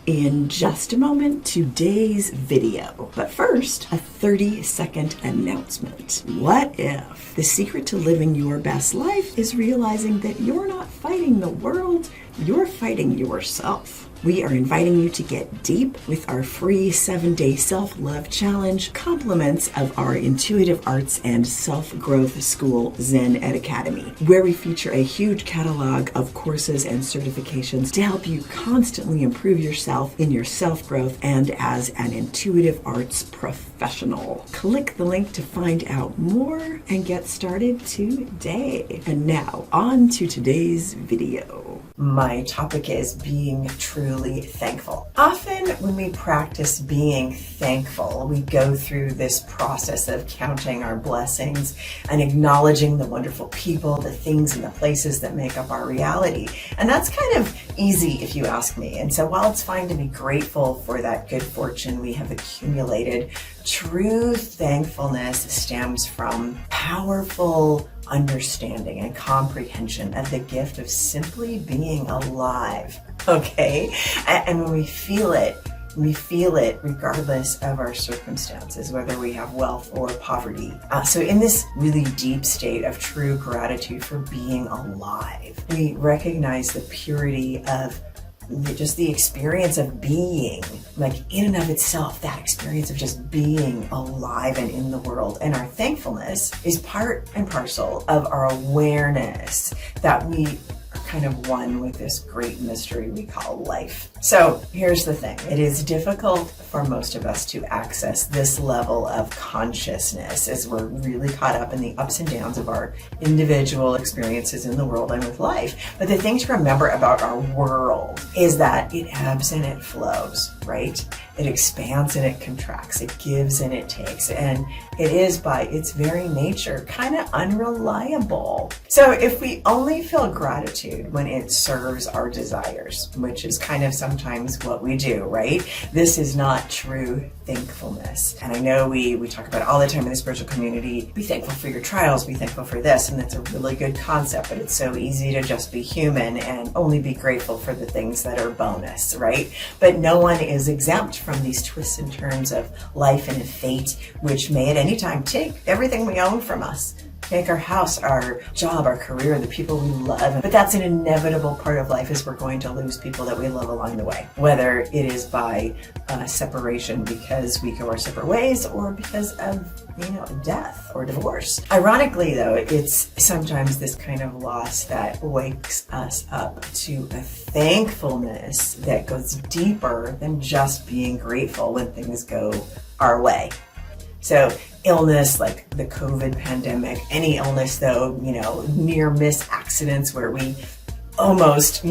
In just a moment, today's video. But first, a 30-second announcement. What if the secret to living your best life is realizing that you're not fighting the world, you're fighting yourself? We are inviting you to get deep with our free 7-day self-love challenge, compliments of our intuitive arts and self-growth school, Zen Academy, where we feature a huge catalog of courses and certifications to help you constantly improve yourself in your self-growth and as an intuitive arts professional. Click the link to find out more and get started today. And now, on to today's video. My topic is being truly thankful. Often when we practice being thankful, we go through this process of counting our blessings and acknowledging the wonderful people, the things and the places that make up our reality. And that's kind of easy if you ask me. And so while it's fine to be grateful for that good fortune we have accumulated, true thankfulness stems from powerful understanding and comprehension of the gift of simply being alive, okay? And when we feel it regardless of our circumstances, whether we have wealth or poverty. So in this really deep state of true gratitude for being alive, we recognize the purity of just the experience of being, like in and of itself, that experience of just being alive and in the world. And our thankfulness is part and parcel of our awareness that we are kind of one with this great mystery we call life. So here's the thing. It is difficult for most of us to access this level of consciousness as we're really caught up in the ups and downs of our individual experiences in the world and with life. But the thing to remember about our world is that it ebbs and it flows, right? It expands and it contracts. It gives and it takes. And it is by its very nature kind of unreliable. So if we only feel gratitude when it serves our desires, which is kind of sometimes what we do, right? This is not true thankfulness. And I know we talk about it all the time in the spiritual community. Be thankful for your trials, be thankful for this. And that's a really good concept, but it's so easy to just be human and only be grateful for the things that are bonus, right? But no one is exempt from these twists and turns of life and fate, which may at any time take everything we own from us. Take our house, our job, our career, the people we love. But that's an inevitable part of life, is we're going to lose people that we love along the way. Whether it is by separation because we go our separate ways, or because of, death or divorce. Ironically though, it's sometimes this kind of loss that wakes us up to a thankfulness that goes deeper than just being grateful when things go our way. So illness like the COVID pandemic, any illness though, near miss accidents where we almost,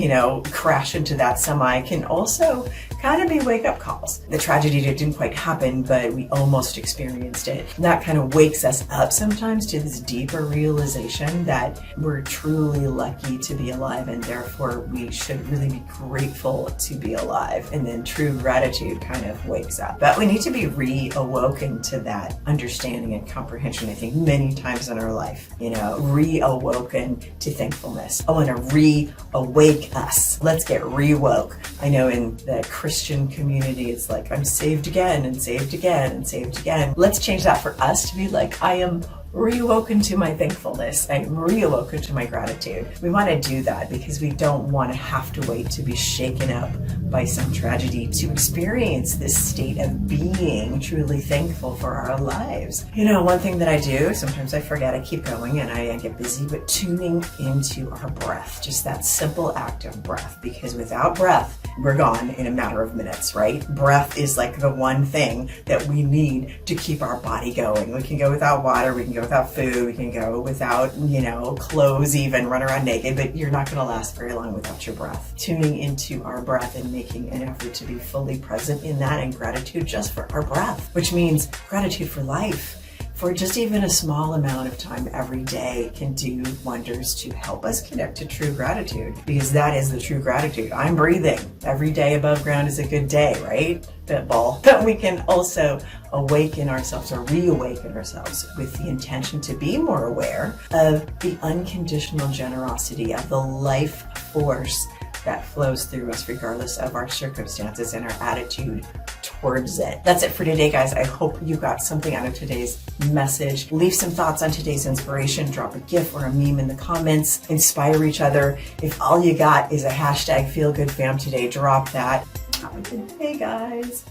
crash into that semi can also kind of be wake-up calls. The tragedy that didn't quite happen, but we almost experienced it. And that kind of wakes us up sometimes to this deeper realization that we're truly lucky to be alive, and therefore we should really be grateful to be alive. And then true gratitude kind of wakes up. But we need to be reawoken to that understanding and comprehension, I think, many times in our life. Reawoken to thankfulness. I want to reawake us. Let's get rewoke. I know in the Christian community, it's like, I'm saved again and saved again and saved again. Let's change that for us to be like, I am reawoken to my thankfulness. I'm reawoken to my gratitude. We want to do that because we don't want to have to wait to be shaken up by some tragedy to experience this state of being truly thankful for our lives. One thing that I do, sometimes I forget, I keep going and I get busy, but tuning into our breath, just that simple act of breath, because without breath, we're gone in a matter of minutes, right? Breath is like the one thing that we need to keep our body going. We can go without water, we can go without food, we can go without, clothes even, run around naked, but you're not going to last very long without your breath. Tuning into our breath and making an effort to be fully present in that, and gratitude just for our breath, which means gratitude for life, for just even a small amount of time every day can do wonders to help us connect to true gratitude, because that is the true gratitude. I'm breathing. Every day above ground is a good day, right? Spitball. But we can also awaken ourselves or reawaken ourselves with the intention to be more aware of the unconditional generosity of the life force that flows through us regardless of our circumstances and our attitude towards it. That's it for today, guys. I hope you got something out of today's message. Leave some thoughts on today's inspiration. Drop a GIF or a meme in the comments. Inspire each other. If all you got is a hashtag FeelGoodFam today, drop that. Have a good day, guys.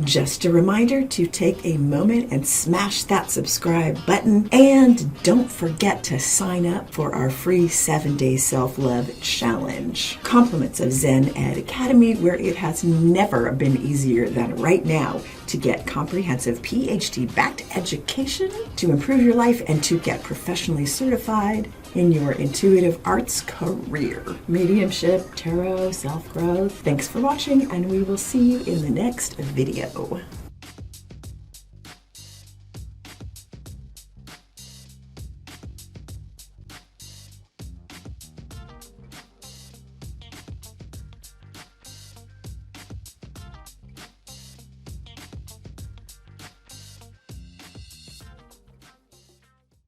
Just a reminder to take a moment and smash that subscribe button. And don't forget to sign up for our free 7-day self-love challenge. Compliments of Zen Ed Academy, where it has never been easier than right now to get comprehensive PhD-backed education to improve your life and to get professionally certified in your intuitive arts career. Mediumship, tarot, self-growth. Thanks for watching, and we will see you in the next video.